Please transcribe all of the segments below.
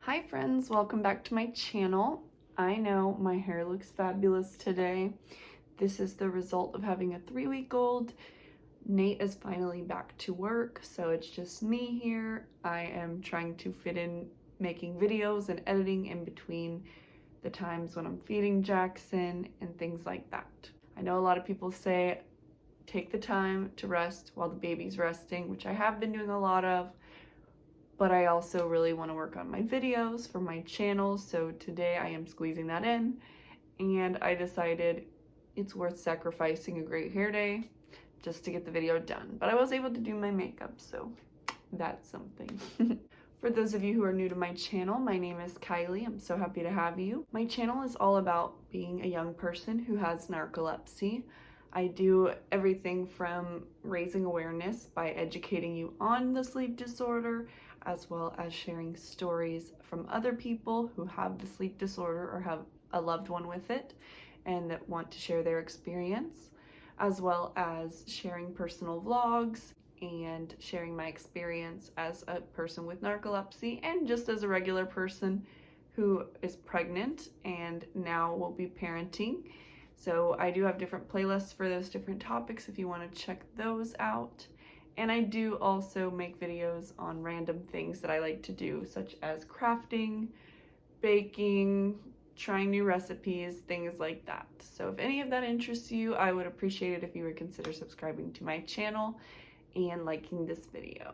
Hi friends, welcome back to my channel. I know my hair looks fabulous today. This is the result of having a 3-week-old. Nate is finally back to work, so it's just me here. I am trying to fit in making videos and editing in between the times when I'm feeding Jackson and things like that. I know a lot of people say take the time to rest while the baby's resting, which I have been doing a lot of. But I also really want to work on my videos for my channel, so today I am squeezing that in, and I decided it's worth sacrificing a great hair day just to get the video done. But I was able to do my makeup, so that's something. For those of you who are new to my channel, my name is Kylie. I'm so happy to have you. My channel is all about being a young person who has narcolepsy. I do everything from raising awareness by educating you on the sleep disorder, as well as sharing stories from other people who have the sleep disorder or have a loved one with it and that want to share their experience, as well as sharing personal vlogs and sharing my experience as a person with narcolepsy and just as a regular person who is pregnant and now will be parenting. So I do have different playlists for those different topics if you want to check those out. And I do also make videos on random things that I like to do, such as crafting, baking, trying new recipes, things like that. So if any of that interests you, I would appreciate it if you would consider subscribing to my channel and liking this video.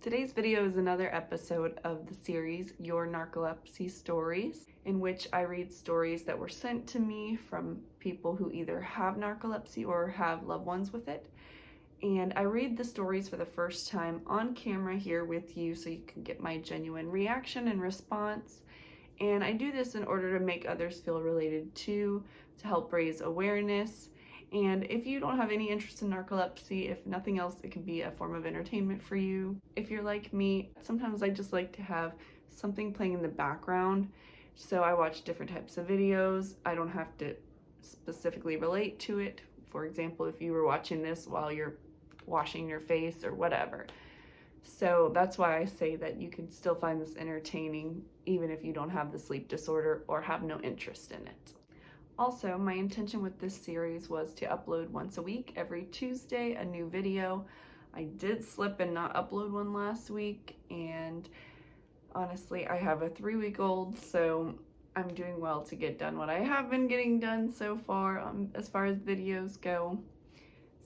Today's video is another episode of the series Your Narcolepsy Stories, in which I read stories that were sent to me from people who either have narcolepsy or have loved ones with it. And I read the stories for the first time on camera here with you so you can get my genuine reaction and response. And I do this in order to make others feel related to help raise awareness. And if you don't have any interest in narcolepsy, if nothing else, it can be a form of entertainment for you. If you're like me, sometimes I just like to have something playing in the background. So I watch different types of videos. I don't have to specifically relate to it. For example, if you were watching this while you're washing your face or whatever. So that's why I say that you can still find this entertaining even if you don't have the sleep disorder or have no interest in it. Also, my intention with this series was to upload once a week, every Tuesday, a new video. I did slip and not upload one last week, and honestly, I have a 3-week-old, so I'm doing well to get done what I have been getting done so far as videos go.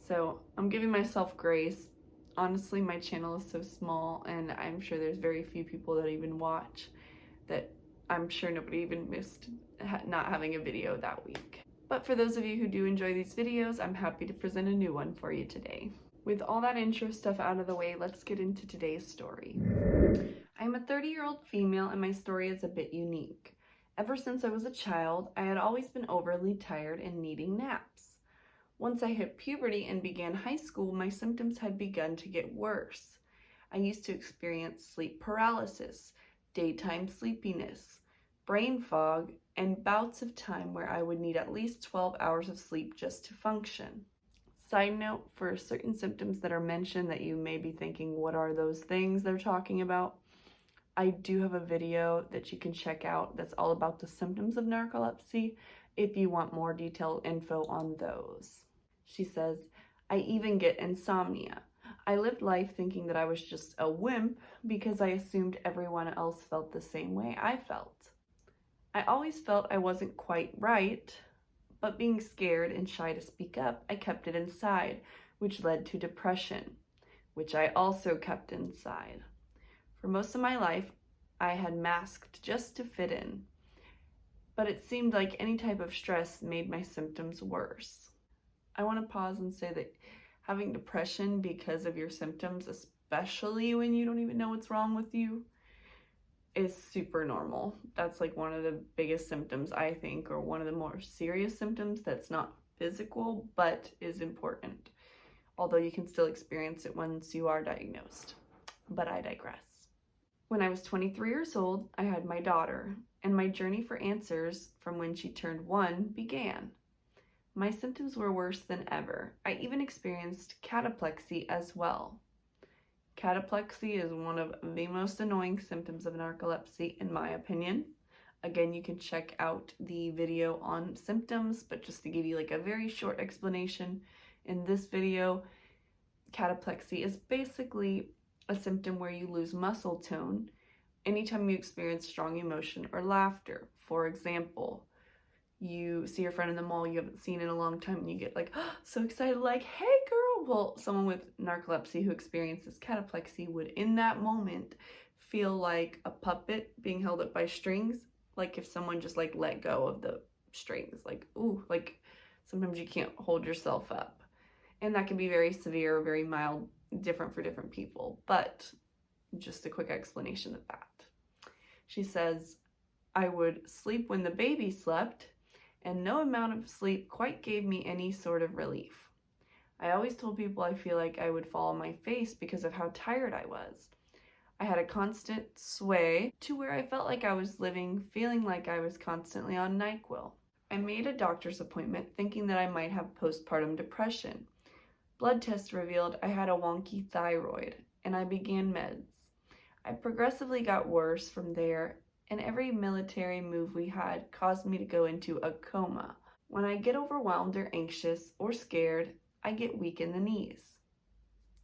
So I'm giving myself grace. Honestly, my channel is so small and I'm sure there's very few people that even watch, that I'm sure nobody even missed not having a video that week. But for those of you who do enjoy these videos, I'm happy to present a new one for you today. With all that intro stuff out of the way, let's get into today's story. I'm a 30-year-old female and my story is a bit unique. Ever since I was a child, I had always been overly tired and needing naps. Once I hit puberty and began high school, my symptoms had begun to get worse. I used to experience sleep paralysis, daytime sleepiness, brain fog, and bouts of time where I would need at least 12 hours of sleep just to function. Side note, for certain symptoms that are mentioned that you may be thinking, what are those things they're talking about? I do have a video that you can check out that's all about the symptoms of narcolepsy if you want more detailed info on those. She says, I even get insomnia. I lived life thinking that I was just a wimp because I assumed everyone else felt the same way I felt. I always felt I wasn't quite right, but being scared and shy to speak up, I kept it inside, which led to depression, which I also kept inside. For most of my life, I had masked just to fit in, but it seemed like any type of stress made my symptoms worse. I want to pause and say that having depression because of your symptoms, especially when you don't even know what's wrong with you, is super normal. That's like one of the biggest symptoms, I think, or one of the more serious symptoms that's not physical, but is important. Although you can still experience it once you are diagnosed. But I digress. When I was 23 years old, I had my daughter, and my journey for answers from when she turned 1 began. My symptoms were worse than ever. I even experienced cataplexy as well. Cataplexy is one of the most annoying symptoms of narcolepsy, in my opinion. Again, you can check out the video on symptoms, but just to give you like a very short explanation, in this video, cataplexy is basically a symptom where you lose muscle tone anytime you experience strong emotion or laughter. For example, you see your friend in the mall you haven't seen in a long time and you get like so excited, like, hey girl. Well, someone with narcolepsy who experiences cataplexy would in that moment feel like a puppet being held up by strings, like if someone just like let go of the strings, like, ooh, like sometimes you can't hold yourself up. And that can be very severe or very mild, different for different people, but just a quick explanation of that. She says, I would sleep when the baby slept, and no amount of sleep quite gave me any sort of relief. I always told people I feel like I would fall on my face because of how tired I was. I had a constant sway to where I felt like I was living, feeling like I was constantly on NyQuil. I made a doctor's appointment thinking that I might have postpartum depression. Blood tests revealed I had a wonky thyroid, and I began meds. I progressively got worse from there, and every military move we had caused me to go into a coma. When I get overwhelmed or anxious or scared, I get weak in the knees.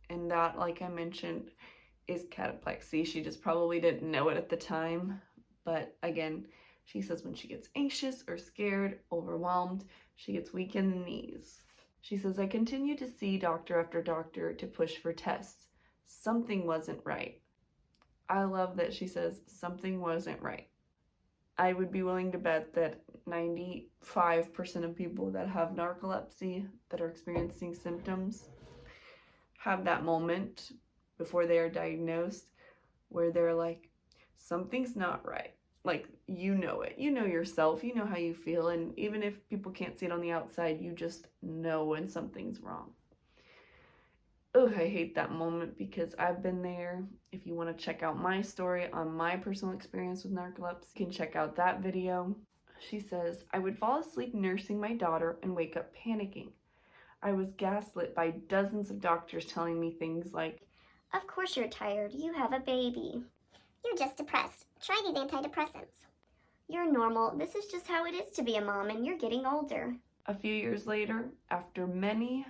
And that, like I mentioned, is cataplexy. She just probably didn't know it at the time. But again, she says when she gets anxious or scared, overwhelmed, she gets weak in the knees. She says, I continued to see doctor after doctor to push for tests. Something wasn't right. I love that she says something wasn't right. I would be willing to bet that 95% of people that have narcolepsy, that are experiencing symptoms, have that moment before they are diagnosed where they're like, something's not right. Like, you know it. You know yourself. You know how you feel. And even if people can't see it on the outside, you just know when something's wrong. Oh, I hate that moment because I've been there. If you want to check out my story on my personal experience with narcolepsy, you can check out that video. She says, I would fall asleep nursing my daughter and wake up panicking. I was gaslit by dozens of doctors telling me things like, of course you're tired. You have a baby. You're just depressed. Try these antidepressants. You're normal. This is just how it is to be a mom, and you're getting older. A few years later, after many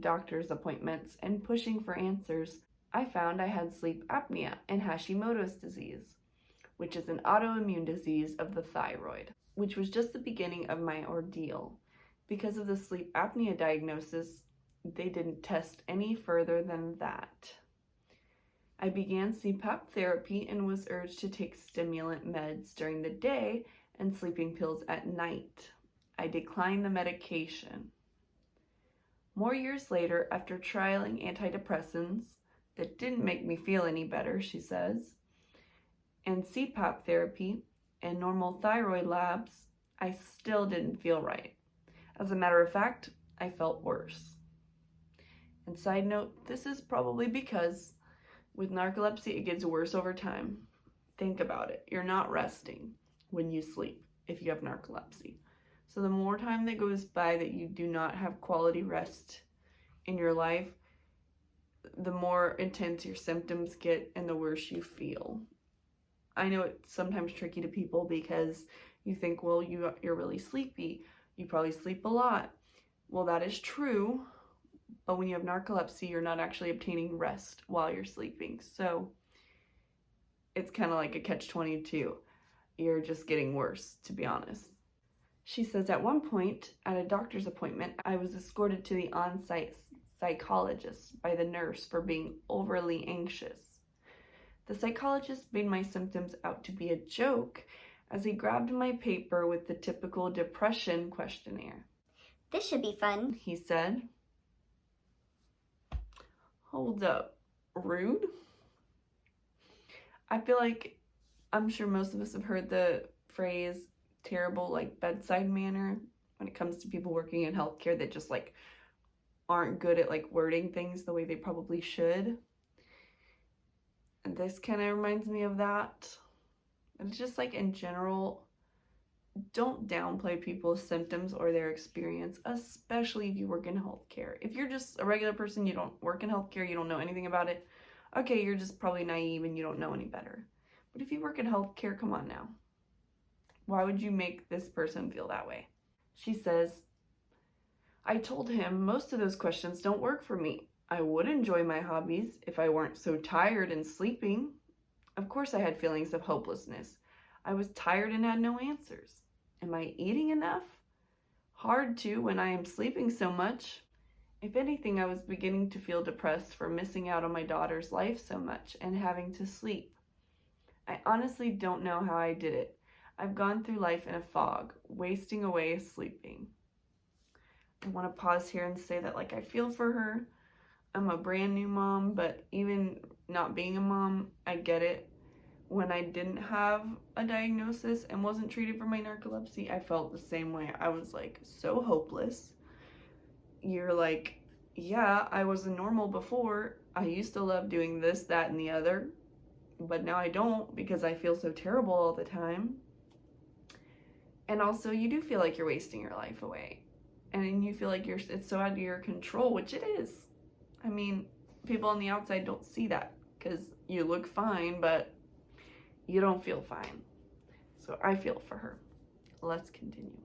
doctor's appointments and pushing for answers, I found I had sleep apnea and Hashimoto's disease, which is an autoimmune disease of the thyroid, which was just the beginning of my ordeal. Because of the sleep apnea diagnosis, they didn't test any further than that. I began CPAP therapy and was urged to take stimulant meds during the day and sleeping pills at night. I declined the medication. More years later, after trialing antidepressants that didn't make me feel any better, she says, and CPAP therapy and normal thyroid labs, I still didn't feel right. As a matter of fact, I felt worse. And side note, this is probably because with narcolepsy, it gets worse over time. Think about it. You're not resting when you sleep if you have narcolepsy. So the more time that goes by that you do not have quality rest in your life, the more intense your symptoms get and the worse you feel. I know it's sometimes tricky to people because you think, well, you're really sleepy. You probably sleep a lot. Well, that is true. But when you have narcolepsy, you're not actually obtaining rest while you're sleeping. So it's kind of like a catch-22. You're just getting worse, to be honest. She says at one point at a doctor's appointment, I was escorted to the on-site psychologist by the nurse for being overly anxious. The psychologist made my symptoms out to be a joke as he grabbed my paper with the typical depression questionnaire. This should be fun, he said. Hold up. Rude? I feel like I'm sure most of us have heard the phrase terrible like bedside manner when it comes to people working in healthcare that just like aren't good at like wording things the way they probably should. And this kind of reminds me of that. It's just like in general, don't downplay people's symptoms or their experience, especially if you work in healthcare. If you're just a regular person, you don't work in healthcare, you don't know anything about it, Okay, you're just probably naive and you don't know any better. But if you work in healthcare, come on now. Why would you make this person feel that way? She says, I told him most of those questions don't work for me. I would enjoy my hobbies if I weren't so tired and sleeping. Of course, I had feelings of hopelessness. I was tired and had no answers. Am I eating enough? Hard to when I am sleeping so much. If anything, I was beginning to feel depressed for missing out on my daughter's life so much and having to sleep. I honestly don't know how I did it. I've gone through life in a fog, wasting away sleeping. I want to pause here and say that, like, I feel for her. I'm a brand new mom, but even not being a mom, I get it. When I didn't have a diagnosis and wasn't treated for my narcolepsy, I felt the same way. I was like so hopeless. You're like, yeah, I was a normal before. I used to love doing this, that, and the other, but now I don't because I feel so terrible all the time. And also, you do feel like you're wasting your life away. And then you feel like it's so out of your control, which it is. I mean, people on the outside don't see that because you look fine, but you don't feel fine. So I feel for her. Let's continue.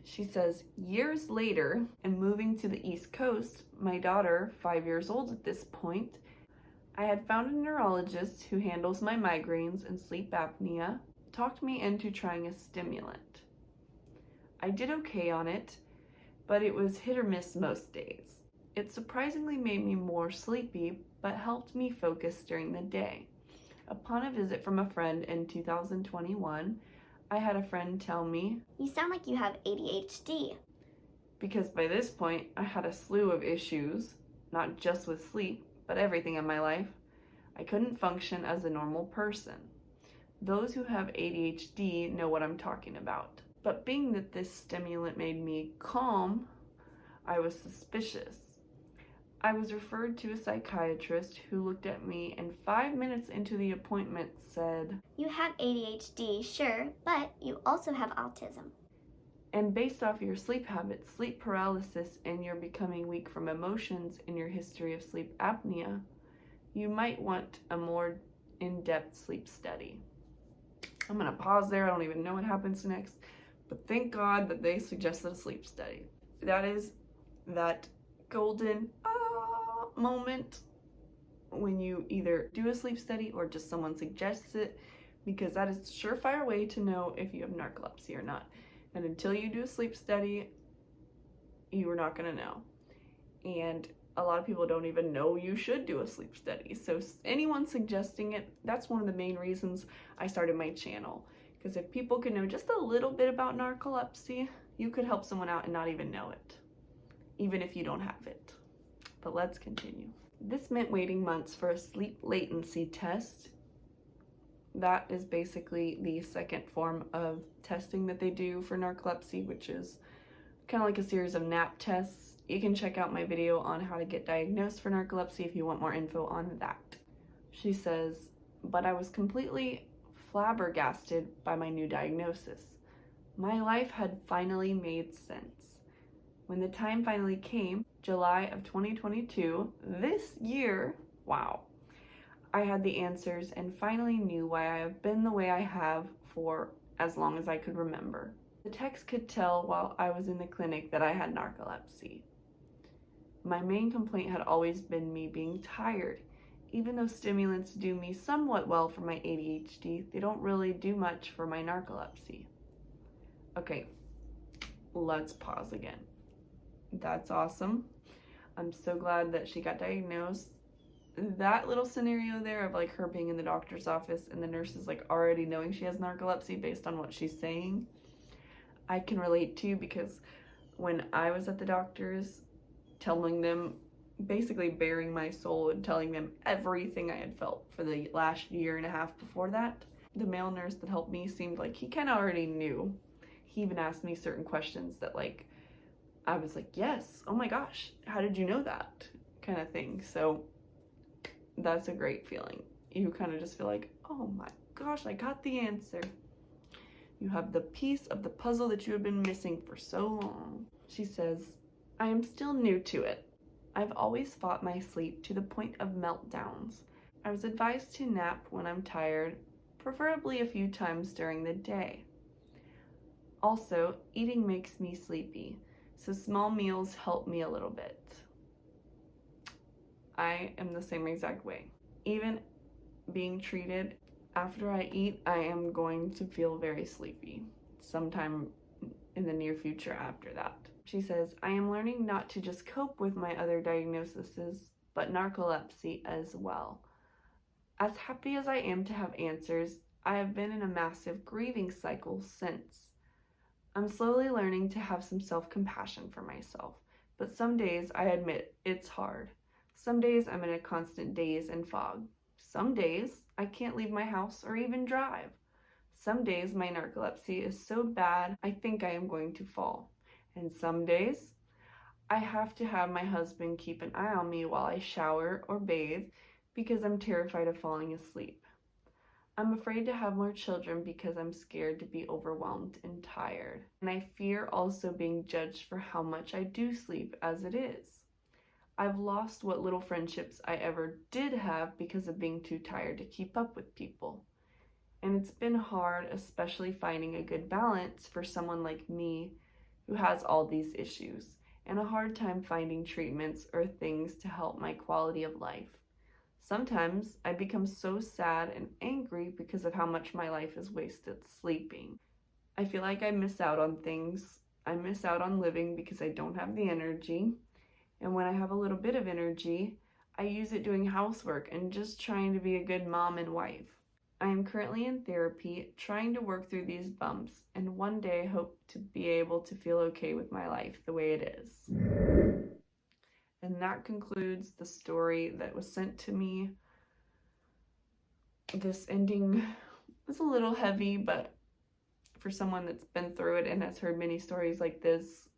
She says, years later, and moving to the East Coast, my daughter, 5 years old at this point, I had found a neurologist who handles my migraines and sleep apnea, talked me into trying a stimulant. I did okay on it, but it was hit or miss most days. It surprisingly made me more sleepy, but helped me focus during the day. Upon a visit from a friend in 2021, I had a friend tell me, You sound like you have ADHD. because by this point I had a slew of issues, not just with sleep, but everything in my life. I couldn't function as a normal person. Those who have ADHD know what I'm talking about. But being that this stimulant made me calm, I was suspicious. I was referred to a psychiatrist who looked at me and 5 minutes into the appointment said, You have ADHD, sure, but you also have autism. and based off your sleep habits, sleep paralysis, and your becoming weak from emotions in your history of sleep apnea, you might want a more in-depth sleep study. I'm going to pause there. I don't even know what happens next, but thank God that they suggested a sleep study. That is that golden moment when you either do a sleep study or just someone suggests it, because that is a surefire way to know if you have narcolepsy or not. And until you do a sleep study, you are not going to know. And a lot of people don't even know you should do a sleep study. So anyone suggesting it, that's one of the main reasons I started my channel. Because if people could know just a little bit about narcolepsy, you could help someone out and not even know it, even if you don't have it. But let's continue. This meant waiting months for a sleep latency test. That is basically the second form of testing that they do for narcolepsy, which is kind of like a series of nap tests. You can check out my video on how to get diagnosed for narcolepsy if you want more info on that. She says, but I was completely flabbergasted by my new diagnosis. My life had finally made sense. When the time finally came, July of 2022, this year, wow, I had the answers and finally knew why I have been the way I have for as long as I could remember. The techs could tell while I was in the clinic that I had narcolepsy. My main complaint had always been me being tired. Even though stimulants do me somewhat well for my ADHD, they don't really do much for my narcolepsy. Okay, let's pause again. That's awesome. I'm so glad that she got diagnosed. That little scenario there of like her being in the doctor's office and the nurses like already knowing she has narcolepsy based on what she's saying, I can relate to, because when I was at the doctor's telling them, basically bearing my soul and telling them everything I had felt for the last year and a half before that, the male nurse that helped me seemed like he kind of already knew. He even asked me certain questions that like I was like, yes, oh my gosh, how did you know that, kind of thing. So that's a great feeling. You kind of just feel like, oh my gosh, I got the answer. You have the piece of the puzzle that you have been missing for so long. She says, I am still new to it. I've always fought my sleep to the point of meltdowns. I was advised to nap when I'm tired, preferably a few times during the day. Also, eating makes me sleepy, so small meals help me a little bit. I am the same exact way. Even being treated, after I eat, I am going to feel very sleepy sometime in the near future after that. She says, I am learning not to just cope with my other diagnoses, but narcolepsy as well. As happy as I am to have answers, I have been in a massive grieving cycle since. I'm slowly learning to have some self-compassion for myself, but some days I admit it's hard. Some days I'm in a constant daze and fog. Some days I can't leave my house or even drive. Some days my narcolepsy is so bad I think I am going to fall. And some days I have to have my husband keep an eye on me while I shower or bathe because I'm terrified of falling asleep. I'm afraid to have more children because I'm scared to be overwhelmed and tired. And I fear also being judged for how much I do sleep as it is. I've lost what little friendships I ever did have because of being too tired to keep up with people. And it's been hard, especially finding a good balance for someone like me who has all these issues, and a hard time finding treatments or things to help my quality of life. Sometimes I become so sad and angry because of how much my life is wasted sleeping. I feel like I miss out on things. I miss out on living because I don't have the energy. And when I have a little bit of energy, I use it doing housework and just trying to be a good mom and wife. I am currently in therapy, trying to work through these bumps, and one day hope to be able to feel okay with my life the way it is. And that concludes the story that was sent to me. This ending was a little heavy, but for someone that's been through it and has heard many stories like this,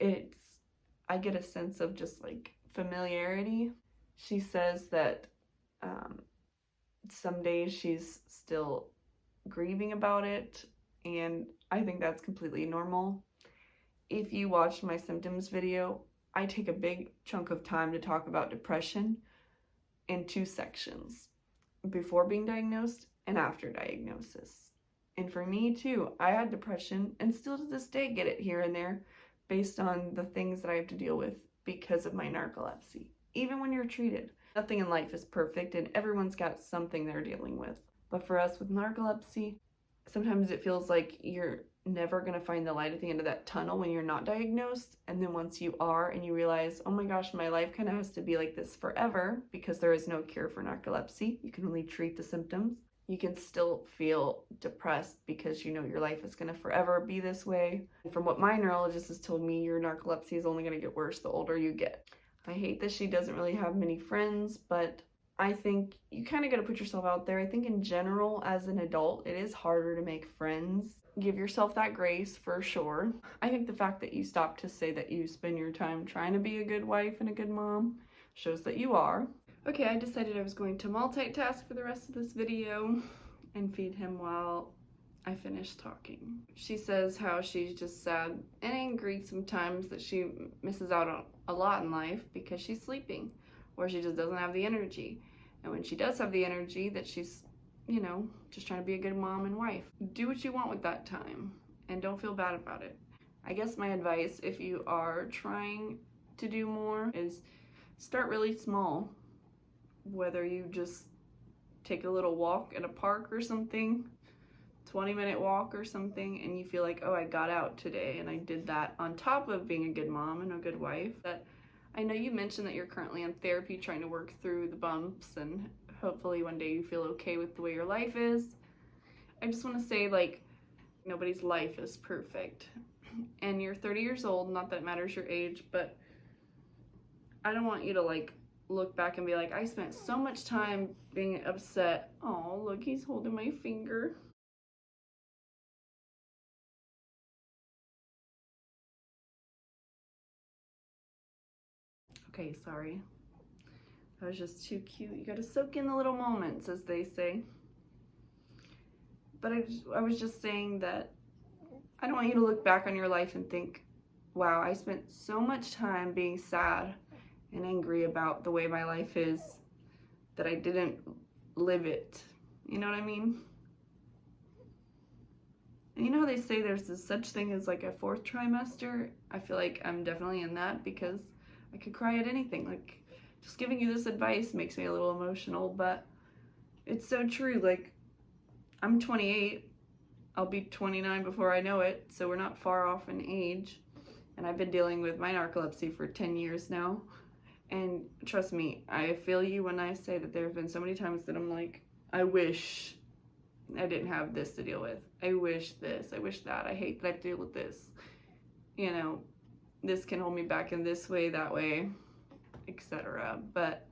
I get a sense of just like familiarity. She says that some days she's still grieving about it, and I think that's completely normal. If you watched my symptoms video, I take a big chunk of time to talk about depression in 2 sections: before being diagnosed and after diagnosis. And for me too, I had depression and still to this day get it here and there based on the things that I have to deal with because of my narcolepsy. Even when you're treated, nothing in life is perfect and everyone's got something they're dealing with. But for us with narcolepsy, sometimes it feels like you're never going to find the light at the end of that tunnel when you're not diagnosed. And then once you are and you realize, oh my gosh, my life kind of has to be like this forever because there is no cure for narcolepsy. You can only treat the symptoms. You can still feel depressed because you know your life is going to forever be this way. And from what my neurologist has told me, your narcolepsy is only going to get worse the older you get. I hate that she doesn't really have many friends, but I think you kind of got to put yourself out there. I think in general, as an adult, it is harder to make friends. Give yourself that grace for sure. I think the fact that you stop to say that you spend your time trying to be a good wife and a good mom shows that you are. Okay, I decided I was going to multitask for the rest of this video and feed him while I finish talking. She says how she's just sad and angry sometimes that she misses out on a lot in life because she's sleeping, or she just doesn't have the energy. And when she does have the energy, that she's, just trying to be a good mom and wife. Do what you want with that time and don't feel bad about it. I guess my advice, if you are trying to do more, is start really small. Whether you just take a little walk at a park or something, 20-minute walk or something, and you feel like, oh, I got out today and I did that on top of being a good mom and a good wife. That I know you mentioned that you're currently in therapy trying to work through the bumps, and hopefully one day you feel okay with the way your life is. I just want to say, like, nobody's life is perfect. And you're 30 years old, not that it matters your age, but I don't want you to, like, look back and be like, I spent so much time being upset. Oh, look, he's holding my finger. Okay, sorry. That was just too cute. You gotta soak in the little moments, as they say. But I was just saying that I don't want you to look back on your life and think, wow, I spent so much time being sad and angry about the way my life is. that I didn't live it. You know what I mean? And you know how they say there's this such thing as like a fourth trimester? I feel like I'm definitely in that because I could cry at anything. Like, just giving you this advice makes me a little emotional, but it's so true. Like, I'm 28. I'll be 29 before I know it, so we're not far off in age. And I've been dealing with my narcolepsy for 10 years now. And trust me, I feel you when I say that there have been so many times that I'm like, I wish I didn't have this to deal with. I wish this, I wish that. I hate that I have to deal with this. You know, this can hold me back in this way, that way, etc. But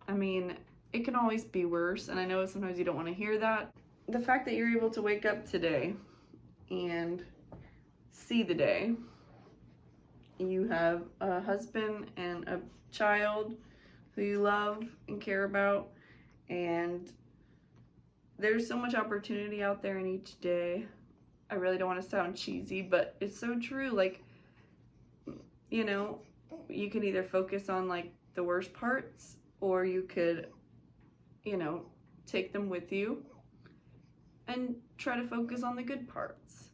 I mean, it can always be worse, and I know sometimes you don't want to hear that. The fact that you're able to wake up today and see the day, you have a husband and a child who you love and care about, and there's so much opportunity out there in each day. I really don't want to sound cheesy, but it's so true. Like, you know, you can either focus on like the worst parts, or you could, you know, take them with you and try to focus on the good parts.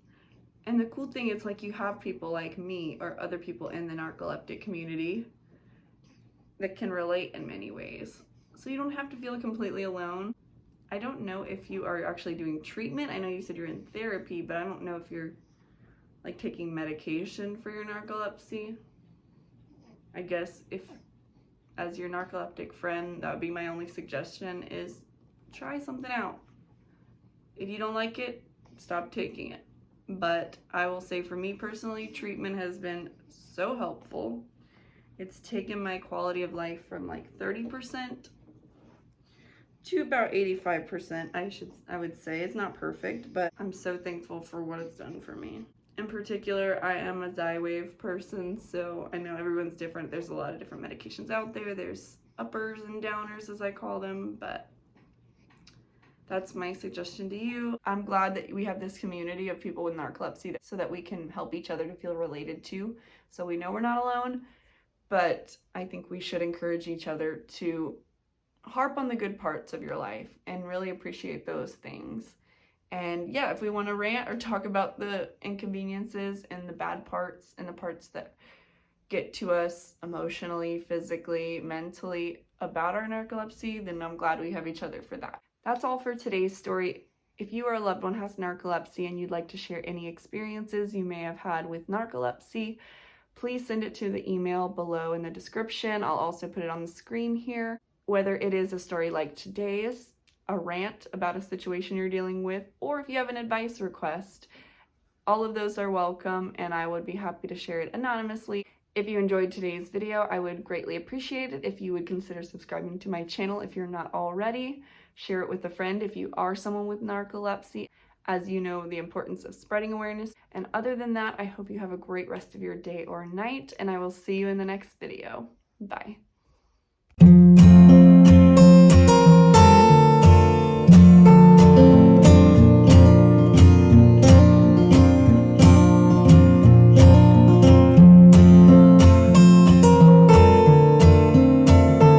And the cool thing is, like, you have people like me or other people in the narcoleptic community that can relate in many ways. So you don't have to feel completely alone. I don't know if you are actually doing treatment. I know you said you're in therapy, but I don't know if you're like taking medication for your narcolepsy. I guess if, as your narcoleptic friend, that would be my only suggestion, is try something out. If you don't like it, stop taking it. But I will say, for me personally, treatment has been so helpful. It's taken my quality of life from like 30% to about 85%, I would say. It's not perfect, but I'm so thankful for what it's done for me. In particular, I am a Xywav person, so I know everyone's different. There's a lot of different medications out there. There's uppers and downers, as I call them, but that's my suggestion to you. I'm glad that we have this community of people with narcolepsy so that we can help each other to feel related to. So we know we're not alone, but I think we should encourage each other to harp on the good parts of your life and really appreciate those things. And yeah, if we want to rant or talk about the inconveniences and the bad parts and the parts that get to us emotionally, physically, mentally about our narcolepsy, then I'm glad we have each other for that. That's all for today's story. If you or a loved one has narcolepsy and you'd like to share any experiences you may have had with narcolepsy, please send it to the email below in the description. I'll also put it on the screen here. Whether it is a story like today's, a rant about a situation you're dealing with, or if you have an advice request, all of those are welcome, and I would be happy to share it anonymously. If you enjoyed today's video, I would greatly appreciate it if you would consider subscribing to my channel if you're not already. Share it with a friend if you are someone with narcolepsy, as you know the importance of spreading awareness. And other than that, I hope you have a great rest of your day or night, and I will see you in the next video. Bye.